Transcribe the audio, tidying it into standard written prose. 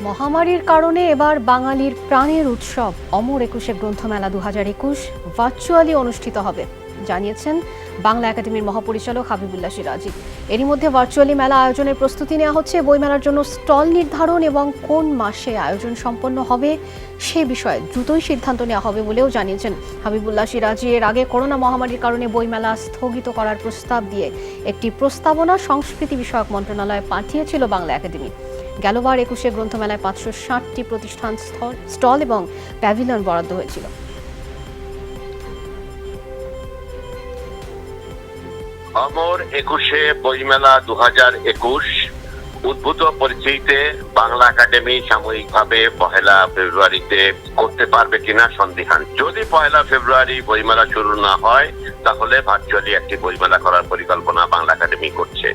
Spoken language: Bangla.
মহামারীর কারণে এবার বাঙালির প্রাণের উৎসব অমর একুশে গ্রন্থমেলা 2021 ভার্চুয়ালি অনুষ্ঠিত হবে জানিয়েছেন বাংলা একাডেমির মহাপরিচালক হাবিবুল্লাহ সিরাজি। এরই মধ্যে ভার্চুয়ালি মেলা আয়োজনের প্রস্তুতি নেওয়া হচ্ছে। বইমেলার জন্য স্টল নির্ধারণ এবং কোন মাসে আয়োজন সম্পন্ন হবে সে বিষয়ে দ্রুতই সিদ্ধান্ত নেওয়া হবে বলেও জানিয়েছেন হাবিবুল্লাহ সিরাজি। এর আগে করোনা মহামারীর কারণে বইমেলা স্থগিত করার প্রস্তাব দিয়ে একটি প্রস্তাবনা সংস্কৃতি বিষয়ক মন্ত্রণালয়ে পাঠিয়েছিল বাংলা একাডেমি। গেলবার একুশে গ্রন্থমেলায় 560টি প্রতিষ্ঠান স্টল এবং প্যাভিলিয়ন বরাদ্দ হয়েছিল। অমর একুশে বইমেলা 2021 উদ্ভূত পরিস্থিতিতে বাংলা একাডেমি সাময়িকভাবে 1 ফেব্রুয়ারিতে করতে পারবে কিনা সন্দিহান। যদি 1 ফেব্রুয়ারি বইমেলা শুরু না হয় তাহলে ভার্চুয়ালি একটি বইমেলা করার পরিকল্পনা বাংলা একাডেমি করছে।